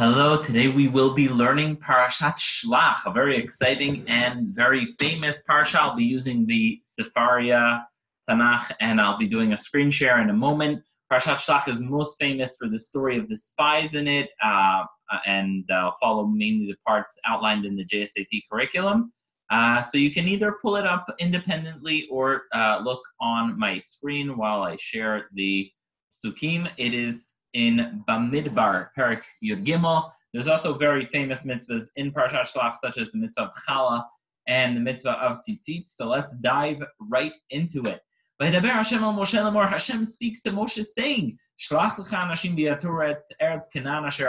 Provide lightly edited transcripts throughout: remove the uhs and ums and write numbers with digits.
Hello, today we will be learning Parashat Shelach, a very exciting and very famous parsha. I'll be using the Sefaria Tanakh and I'll be doing a screen share in a moment. Parashat Shelach is most famous for the story of the spies in it, and I'll follow mainly the parts outlined in the JSAT curriculum. So you can either pull it up independently or look on my screen while I share the Sukkim. It is in Bamidbar, Perik Yud Gimel. There's also very famous mitzvahs in Parshat Shelach, such as the mitzvah of Chala and the mitzvah of Tzitzit. So let's dive right into it. Vaydaber Hashem al Moshe lemor. Hashem speaks to Moshe saying, Shlach lecha anashim b'yatur et eretz Canaan asher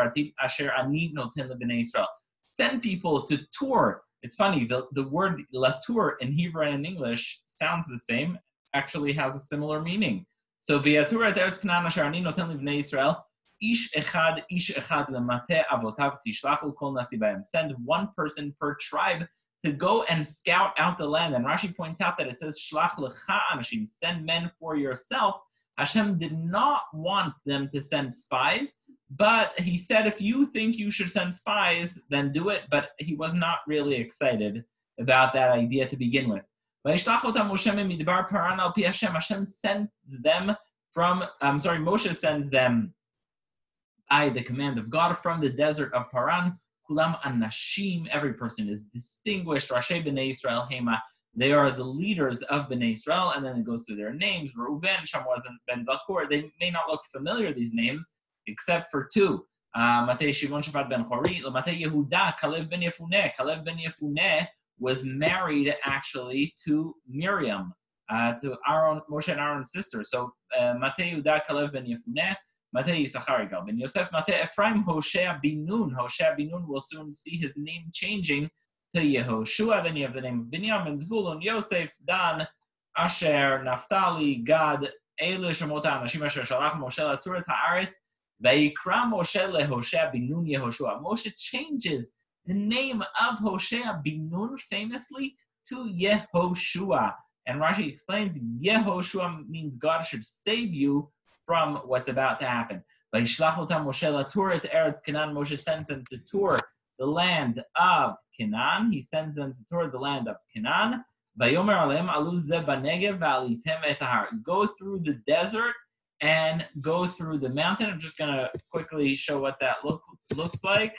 ani noten lebnei Yisrael. Send people to tour. It's funny, the word latur in Hebrew and in English sounds the same, actually has a similar meaning. So v'yatur et eretz Canaan asher ani noten lebnei Yisrael. Ish echad lemate avotav tishlachu kol nasi b'hem. Send one person per tribe to go and scout out the land. And Rashi points out that it says shlach lecha anashim, send men for yourself. Hashem did not want them to send spies, but he said, if you think you should send spies, then do it. But he was not really excited about that idea to begin with. Hashem sends them from, Moshe sends them by the command of God from the desert of Paran. Kulam anashim, every person is distinguished. Rashi b'nei Yisrael hema, they are the leaders of b'nei Yisrael, and then it goes through their names. Reuven, Shamuel, and Ben Zakur. They may not look familiar, these names, except for two. Matei Shimon Shaphat ben Chori, Matei Yehuda, Kalev ben Yefuneh. Kalev ben Yefuneh was married actually to Miriam, to Aaron, Moshe and Aaron's sister. So Matei Yehuda, Kalev ben Yefuneh. Matei Yisachar Yigal ben Yosef, Matei Ephraim, Hoshea bin Nun. Hoshea bin Nun will soon see his name changing to Yehoshua. Then you have the name of Binyamin, Zvulun, Yosef, Dan, Asher, Naphtali, Gad, Eile Shemot HaAnashim Asher Shalach Moshe Latur et Haaretz, Vayikra Moshe leHoshea bin Nun Yehoshua. Moshe changes the name of Hoshea bin Nun famously to Yehoshua. And Rashi explains Yehoshua means God should save you from what's about to happen. Vayishlach otam Moshe latur et eretz Canaan. Moshe sends them to tour the land of Canaan. He sends them to tour the land of Canaan. Vayomer aleim alu ze b'negev v'alitem et har. Go through the desert and go through the mountain. I'm just going to quickly show what that looks like.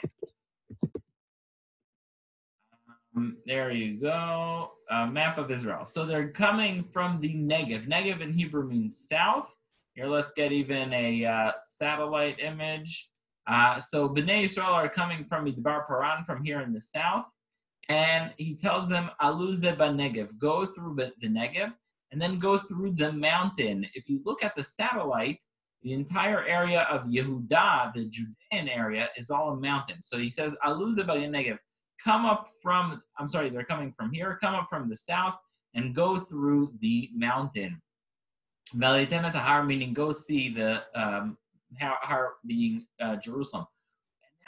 There you go. Map of Israel. So they're coming from the Negev. Negev in Hebrew means south. Here, let's get even a satellite image. So Bnei Yisrael are coming from Midbar Paran, from here in the south. And he tells them, Alu ze b'negev, go through the Negev, and then go through the mountain. If you look at the satellite, the entire area of Yehuda, the Judean area, is all a mountain. So he says, Alu ze b'negev, come up from, they're coming from here, come up from the south, and go through the mountain. V'alitem et har, meaning go see the har being Jerusalem.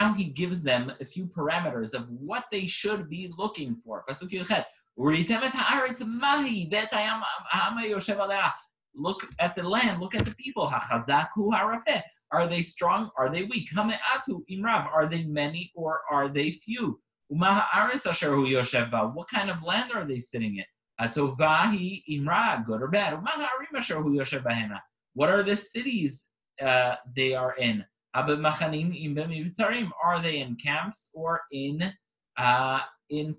And now he gives them a few parameters of what they should be looking for. Pasuk Yechet, Uritem et haaretz mahi betayam ha'ama yoshev aleha. Look at the land, look at the people. Hachazak hu harafeh. Are they strong? Are they weak? Hame'atu imrav. Are they many or are they few? Uma haaretz asher hu yoshev ba. What kind of land are they sitting in? Atovahi imra, good or bad. What are the cities they are in? Are they in camps or in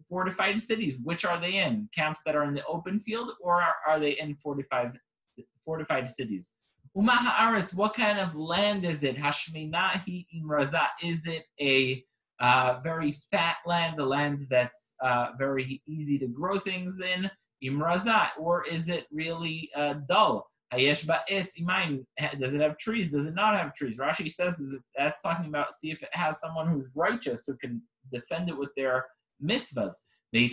fortified cities? Which are they in? Camps that are in the open field, or are they in fortified cities? What kind of land is it? Hashminahi imraza. Is it a very fat land, a land that's very easy to grow things in? Imraza, or is it really dull? Hayesh ba'etz imayim. Does it have trees? Does it not have trees? Rashi says that's talking about, see if it has someone who's righteous who can defend it with their mitzvahs. You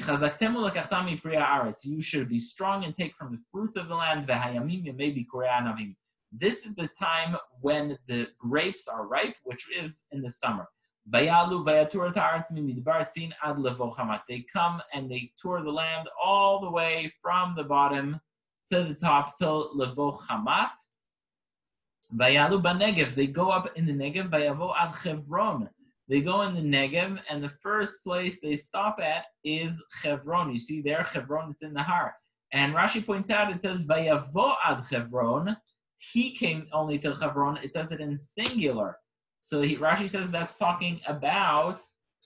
should be strong and take from the fruits of the land. This is the time when the grapes are ripe, which is in the summer. They come and they tour the land all the way from the bottom to the top till Levo Chamat. They go up in the Negev, Vayavo ad Chevron. they go in the Negev, and the first place they stop at is Hebron. You see there, Hebron, it's in the Har. And Rashi points out, it says, Vayavo ad Hebron. He came only to Hebron. It says it in singular. So Rashi says that's talking about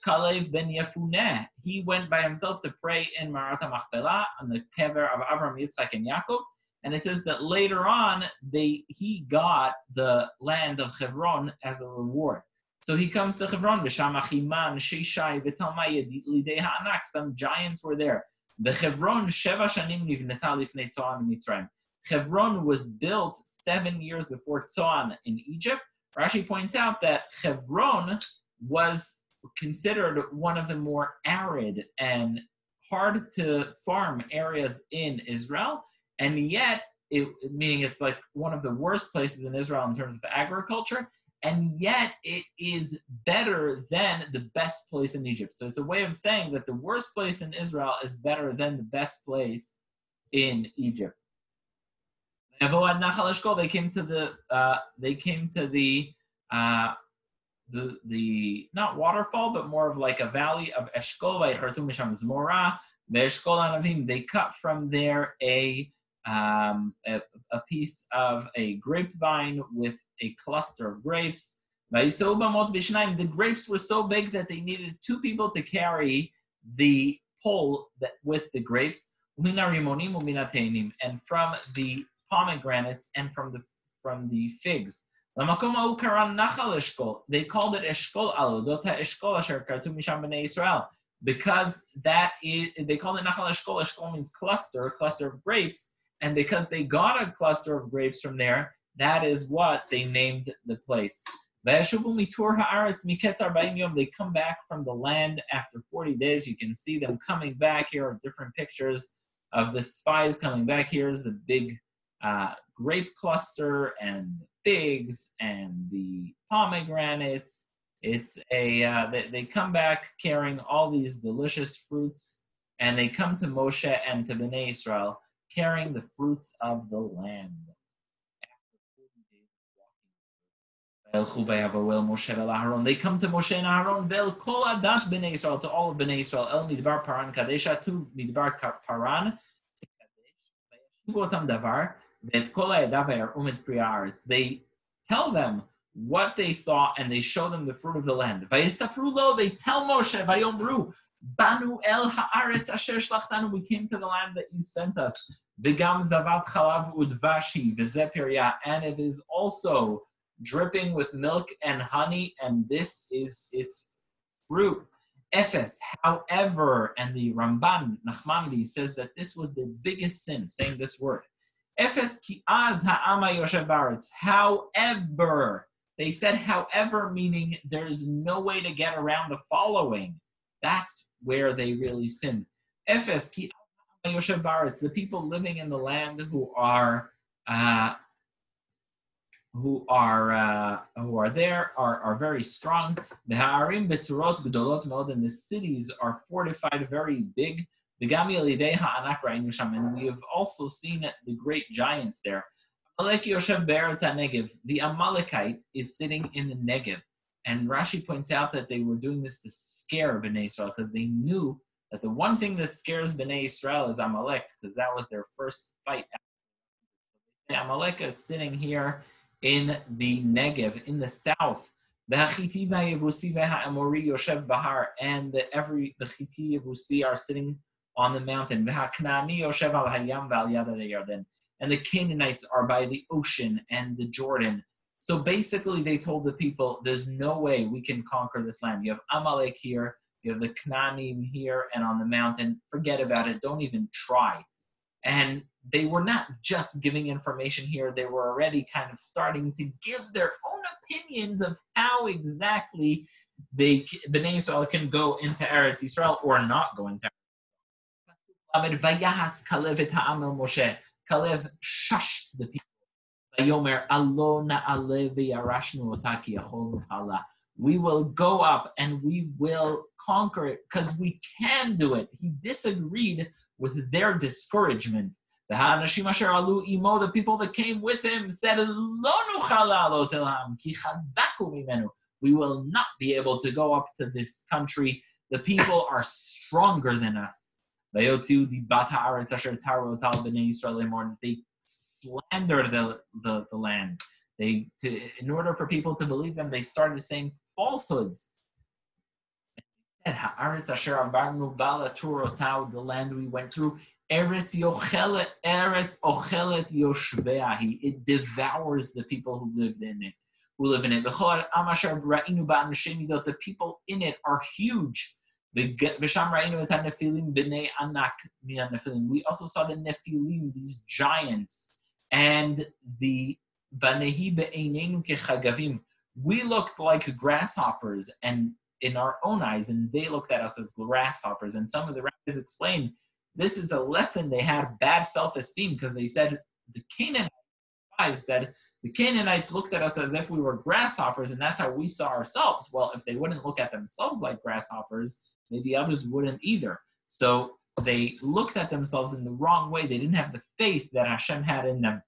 Kalev ben Yefuneh. He went by himself to pray in Marat HaMachpelah on the kever of Avraham, Yitzchak, and Yaakov. And it says that later on, he got the land of Hebron as a reward. So he comes to Hebron, V'shamachiman, Shishai, V'talmai, Lidei Ha'anak, some giants were there. The Hebron, Sheva Shanim Nivneta Lifnei Tzoan Mitzrayim. Hebron was built 7 years before Tzoan in Egypt. Rashi points out that Hebron was considered one of the more arid and hard to farm areas in Israel, and yet, meaning it's like one of the worst places in Israel in terms of agriculture, and yet it is better than the best place in Egypt. So it's a way of saying that the worst place in Israel is better than the best place in Egypt. They came to the not waterfall, but more of like a valley of Eshkol. They cut from there a piece of a grapevine with a cluster of grapes. The grapes were so big that they needed 2 people to carry the pole with the grapes, and from the pomegranates and from the figs. They called it Eshkol Aludota Eshkol Asher Kartu Misham Bnei Israel, because they called it Nachal Eshkol. Eshkol means cluster of grapes, and because they got a cluster of grapes from there, that is what they named the place. They come back from the land after 40 days. You can see them coming back. Here are different pictures of the spies coming back. Here's the big grape cluster and the figs and the pomegranates. They come back carrying all these delicious fruits, and they come to Moshe and to Bnei Israel carrying the fruits of the land. After 40 days of walking, they come to Moshe and Aaron, to all of Bnei Israel, El Midbar Paran Kadesha, to Midbar Paran, they tell them what they saw, and they show them the fruit of the land. They tell Moshe, Banu el haaretz asher shlachtanu, we came to the land that you sent us. V'gam zavat chalav udvashi v'zeh, and it is also dripping with milk and honey, and this is its fruit. Ephes, however, and the Ramban Nachmanides says that this was the biggest sin, saying this word. Ephes ki az ha'ama yoshev ba'aretz. However, they said however, meaning there's no way to get around the following. That's where they really sinned. Ephes ki az ha'ama yoshev ba'aretz. The people living in the land who are there are very strong. The ha'arim betzurot gedolot meod, and the cities are fortified very big. And we have also seen the great giants there. The Amalekite is sitting in the Negev, and Rashi points out that they were doing this to scare Bnei Israel, because they knew that the one thing that scares Bnei Israel is Amalek, because that was their first fight. Amalek is sitting here in the Negev, in the south. And the Chiti Yevusi are sitting on the mountain. And the Canaanites are by the ocean and the Jordan. So basically they told the people, there's no way we can conquer this land. You have Amalek here, you have the Canaanim here and on the mountain. Forget about it, don't even try. And they were not just giving information here, they were already kind of starting to give their own opinions of how exactly Bnei Israel can go into Eretz Yisrael or not go into Eretz Yisrael. Kalev shushed the people. We will go up and we will conquer it because we can do it. He disagreed with their discouragement. The people that came with him said, We will not be able to go up to this country. The people are stronger than us. They slander the land. In order for people to believe them, they started saying falsehoods. The land we went through, Eretz ochelet yoshveahi. It devours the people who live in it. The people in it are huge. We also saw the Nephilim, these giants, and the Banehi be'einenu kechagavim. We looked like grasshoppers, and in our own eyes, and they looked at us as grasshoppers. And some of the rabbis explained this is a lesson. They had bad self-esteem because they said the Canaanites looked at us as if we were grasshoppers, and that's how we saw ourselves. Well, if they wouldn't look at themselves like grasshoppers, maybe others wouldn't either. So they looked at themselves in the wrong way. They didn't have the faith that Hashem had in them.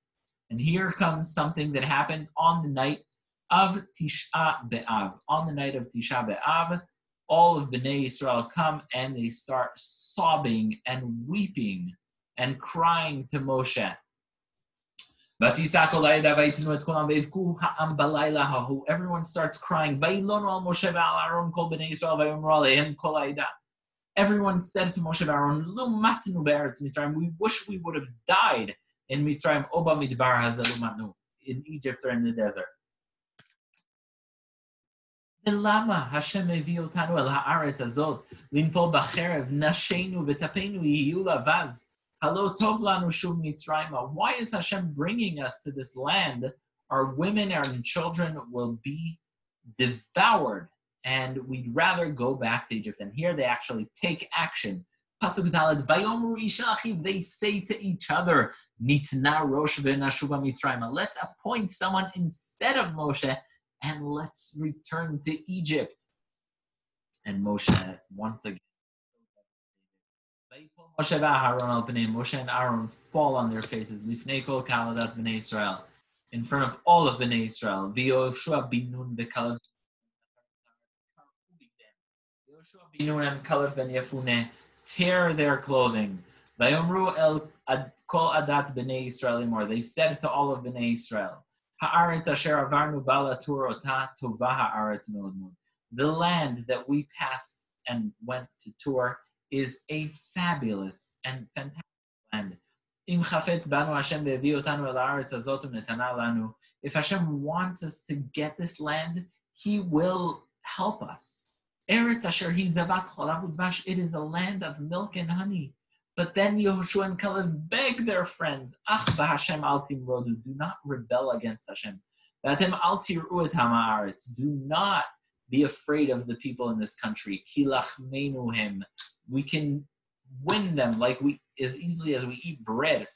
And here comes something that happened on the night of Tisha B'Av. On the night of Tisha B'Av, all of Bnei Yisrael come and they start sobbing and weeping and crying to Moshe. Everyone starts crying. Everyone said to Moshe and Aaron, we wish we would have died in Mitzrayim, O Bamidbar in Egypt or in the desert. Why is Hashem bringing us to this land? Our women and children will be devoured, and we'd rather go back to Egypt. And here they actually take action. They say to each other, let's appoint someone instead of Moshe, and let's return to Egypt. And Moshe, once again, Moshe and Aaron fall on their faces in front of all of Bnei Israel. And Caleb ben Yefune tear their clothing. They said to all of Bnei Israel, the land that we passed and went to tour is a fabulous and fantastic land. If Hashem wants us to get this land, He will help us. It is a land of milk and honey. But then Yehoshua and Caleb beg their friends, do not rebel against Hashem. Do not be afraid of the people in this country. We can win them as easily as we eat bread.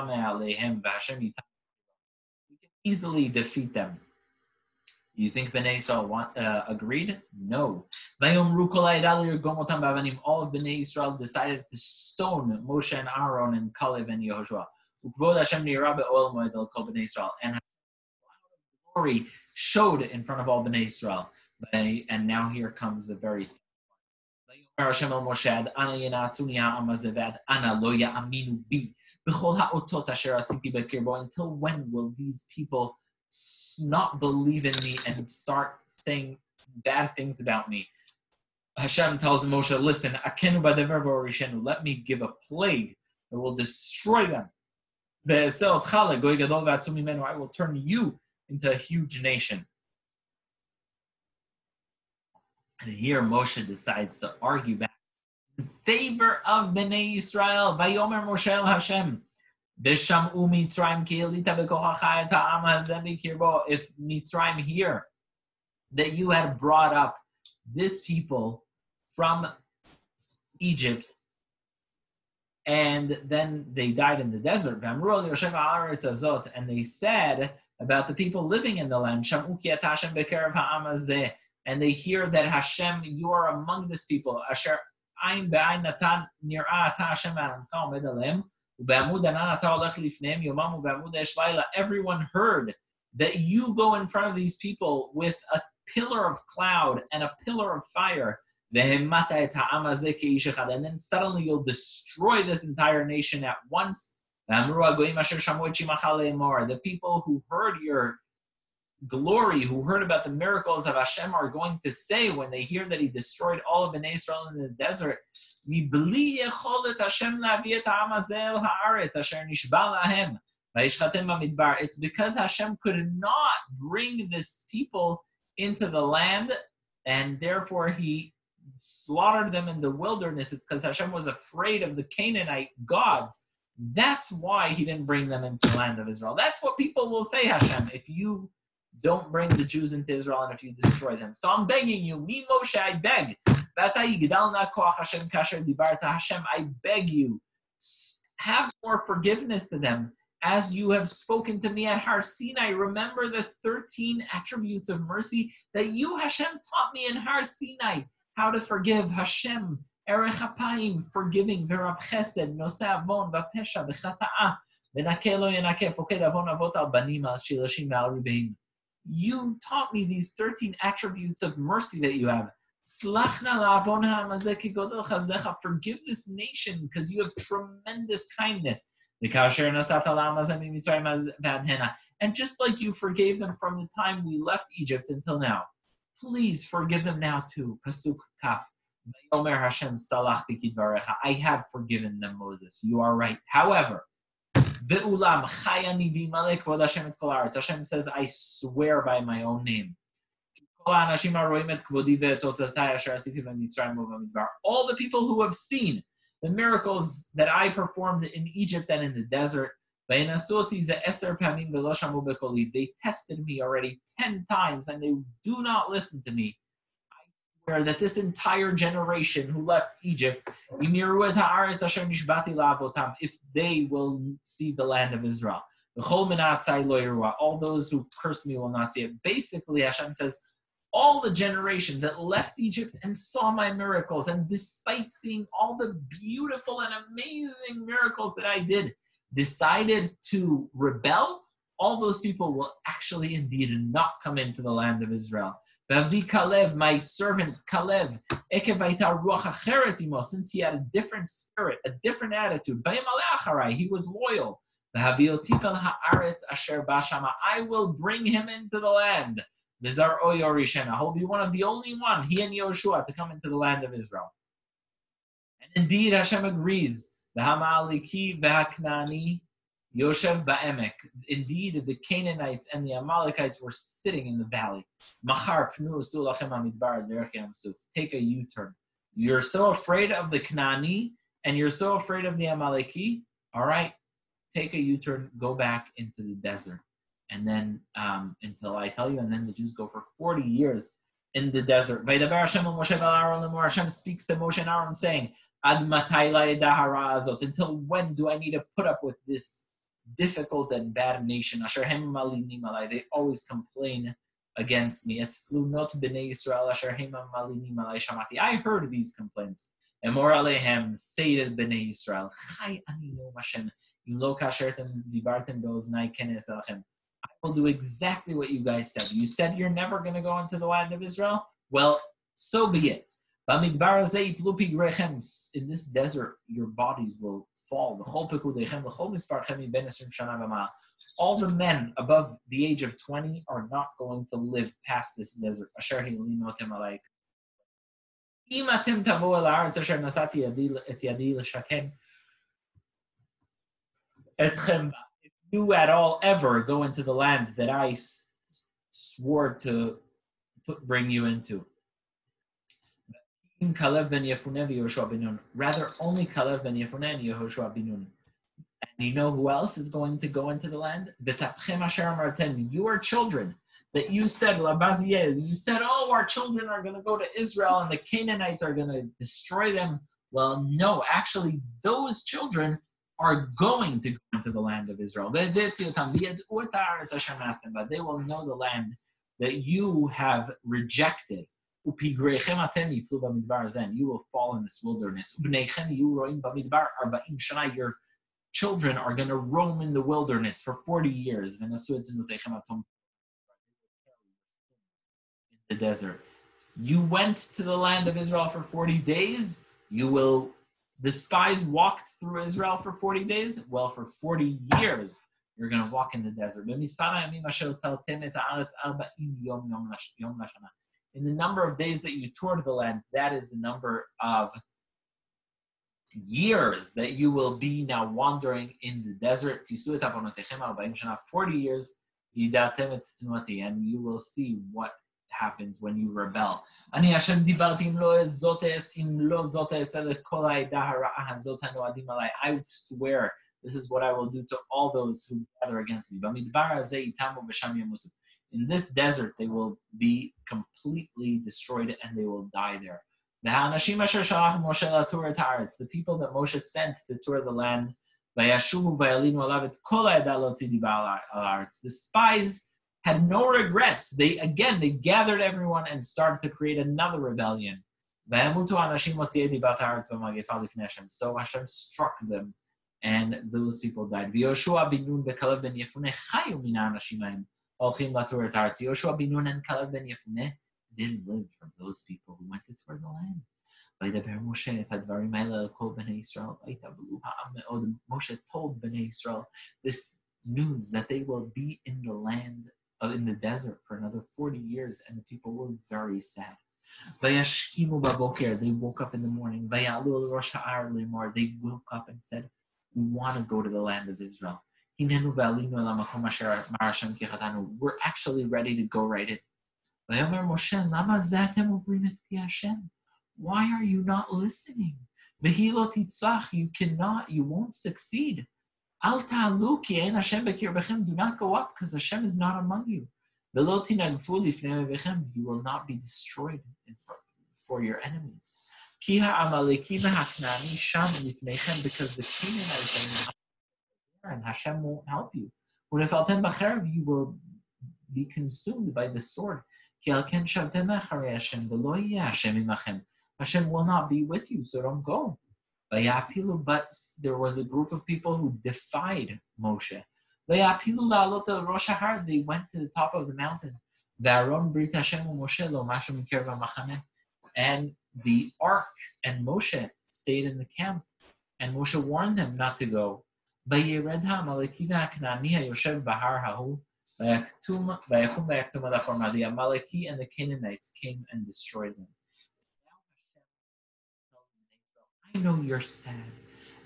We can easily defeat them. You think Bnei Israel agreed? No. All of Bnei Israel decided to stone Moshe and Aaron and Caleb and Yehoshua. And glory showed in front of all Bnei Israel. And now here comes the very until when will these people not believe in me and start saying bad things about me? Hashem tells Moshe, listen, let me give a plague that will destroy them. I will turn you into a huge nation. And here Moshe decides to argue back in favor of Bnei Yisrael. Vayomer Moshe el Hashem. If Mitzrayim here, that you had brought up this people from Egypt, and then they died in the desert, and they said about the people living in the land, and they hear that Hashem, you are among this people. Everyone heard that you go in front of these people with a pillar of cloud and a pillar of fire. And then suddenly you'll destroy this entire nation at once. The people who heard your glory, who heard about the miracles of Hashem, are going to say when they hear that He destroyed all of Bnei Israel in the desert, it's because Hashem could not bring this people into the land, and therefore He slaughtered them in the wilderness. It's because Hashem was afraid of the Canaanite gods. That's why He didn't bring them into the land of Israel. That's what people will say, Hashem, if you don't bring the Jews into Israel and if you destroy them. So I'm begging you, me Moshe, I beg. Hashem, I beg you, have more forgiveness to them as you have spoken to me at Har Sinai. Remember the 13 attributes of mercy that you, Hashem, taught me in Har Sinai. How to forgive. Hashem, Erech Apayim, forgiving. Verab Chesed, Noseh Avon, Vapesha, V'chata'a, V'nakeh lo yenakeh, Poked Avon Avot al Banim al Shilashim al Ribeim. You taught me these 13 attributes of mercy that you have. Forgive this nation because you have tremendous kindness. And just like you forgave them from the time we left Egypt until now, please forgive them now too. Pasuk Kaf. I have forgiven them, Moses. You are right. However, Hashem says, I swear by my own name. All the people who have seen the miracles that I performed in Egypt and in the desert, they tested me already 10 times and they do not listen to me. I swear that this entire generation who left Egypt, if they will see the land of Israel, all those who curse me will not see it. Basically, Hashem says, all the generation that left Egypt and saw my miracles, and despite seeing all the beautiful and amazing miracles that I did, decided to rebel, all those people will actually indeed not come into the land of Israel. Vavdi Kalev, my servant Kalev, since he had a different spirit, a different attitude, he was loyal. I will bring him into the land. He'll be one of the only one, he and Yoshua, to come into the land of Israel. And indeed, Hashem agrees. Indeed, the Canaanites and the Amalekites were sitting in the valley. Take a U-turn. You're so afraid of the Canaani and you're so afraid of the Amaleki. All right, take a U-turn, go back into the desert. And then until I tell you, and then the Jews go for 40 years in the desert. Hashem speaks to Moshe and Aaron saying, until when do I need to put up with this difficult and bad nation? They always complain against me. I heard these complaints. Say to Bnei Israel, I will do exactly what you guys said. You said you're never going to go into the land of Israel? Well, so be it. In this desert, your bodies will fall. All the men above the age of 20 are not going to live past this desert. If you at all ever go into the land that I swore to bring you into. Rather, only Kalev ben Yefuneh and Yehoshua bin Nun. And you know who else is going to go into the land? Your children that you said, you said, oh, our children are going to go to Israel and the Canaanites are going to destroy them. Well, no, actually, those children are going to go into the land of Israel. But they will know the land that you have rejected. You will fall in this wilderness. Your children are going to roam in the wilderness for 40 years. In the desert. You went to the land of Israel for 40 days. The spies walked through Israel for 40 days. Well, for 40 years, you're going to walk in the desert. In the number of days that you toured the land, that is the number of years that you will be now wandering in the desert. 40 years, and you will see what happens when you rebel. I swear, this is what I will do to all those who gather against me. In this desert, they will be completely destroyed and they will die there. The people that Moshe sent to tour the land, the spies had no regrets. They gathered everyone and started to create another rebellion. So Hashem struck them, and those people died. Yoshua bin Nun and Caleb ben Yefuneh didn't live from those people who went to tour the land. Moshe told Bnei Israel this news that they will be in the land in the desert for another 40 years, and the people were very sad. They woke up in the morning. They woke up and said, we want to go to the land of Israel. We're actually ready to go right in. Why are you not listening? You won't succeed. Do not go up, because Hashem is not among you. You will not be destroyed for your enemies. Because the Canaanites are and Hashem won't help you. You will be consumed by the sword. Hashem will not be with you, so don't go. But there was a group of people who defied Moshe. They went to the top of the mountain. And the ark and Moshe stayed in the camp. And Moshe warned them not to go. The Amaleki and the Canaanites came and destroyed them. I know you're sad,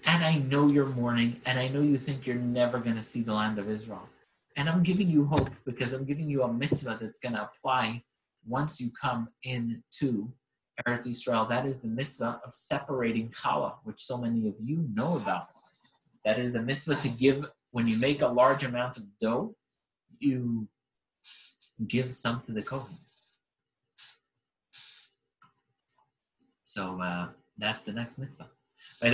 and I know you're mourning, and I know you think you're never going to see the land of Israel. And I'm giving you hope, because I'm giving you a mitzvah that's going to apply once you come into Eretz Yisrael. That is the mitzvah of separating challah, which so many of you know about. That is a mitzvah to give. When you make a large amount of dough, you give some to the kohen. So that's the next mitzvah. It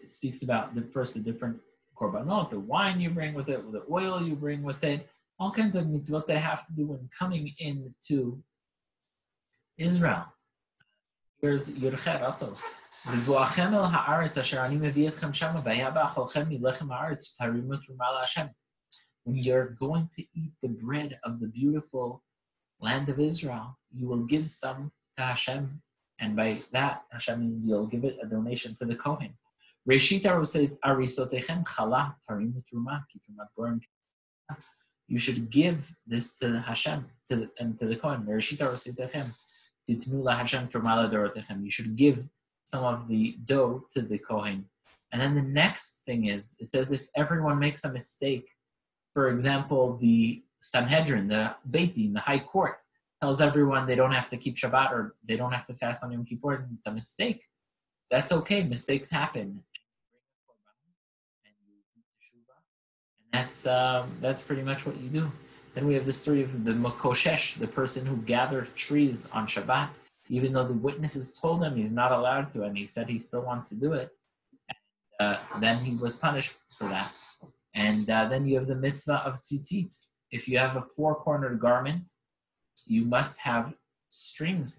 speaks about the different korbanot, the wine you bring with it, the oil you bring with it, all kinds of mitzvot they have to do when coming into Israel. Here's Yurchet also. When you're going to eat the bread of the beautiful land of Israel, you will give some to Hashem, and by that, Hashem means you'll give it a donation to the Kohen. You should give this to Hashem and to the Kohen. You should give some of the dough to the Kohen. And then the next thing is, it says if everyone makes a mistake, for example, the Sanhedrin, the Beit Din, the High Court, tells everyone they don't have to keep Shabbat or they don't have to fast on Yom Kippur. It's a mistake. That's okay. Mistakes happen. And that's pretty much what you do. Then we have the story of the Mokoshesh, the person who gathered trees on Shabbat, even though the witnesses told him he's not allowed to, and he said he still wants to do it. And, then he was punished for that. And then you have the mitzvah of tzitzit. If you have a four-cornered garment, you must have strings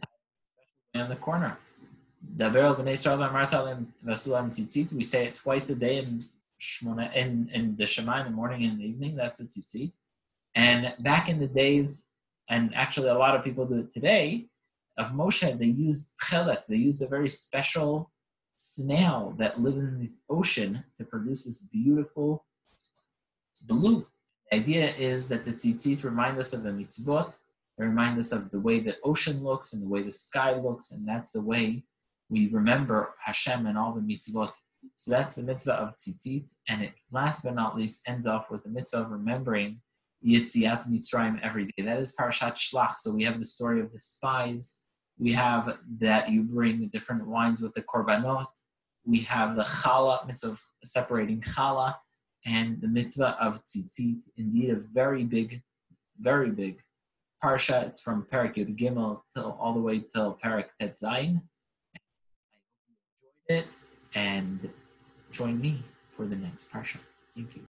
tied on the corner. We say it twice a day in Shmona in the Shema in the morning and in the evening. That's a tzitzit. And back in the days, and actually a lot of people do it today, of Moshe, they used Shelach. They used a very special snail that lives in the ocean to produce this beautiful blue. The idea is that the tzitzit remind us of the mitzvot. They remind us of the way the ocean looks and the way the sky looks, and that's the way we remember Hashem and all the mitzvot. So that's the mitzvah of tzitzit, and it, last but not least, ends off with the mitzvah of remembering Yetziat Mitzrayim every day. That is Parshat Shelach. So we have the story of the spies. We have that you bring the different wines with the korbanot. We have the challah, mitzvah of separating challah, and the mitzvah of tzitzit. Indeed, a very big parsha. It's from Perek Yud Gimel till all the way till Perek Tet Zayin. I hope you enjoyed it, and join me for the next parsha. Thank you.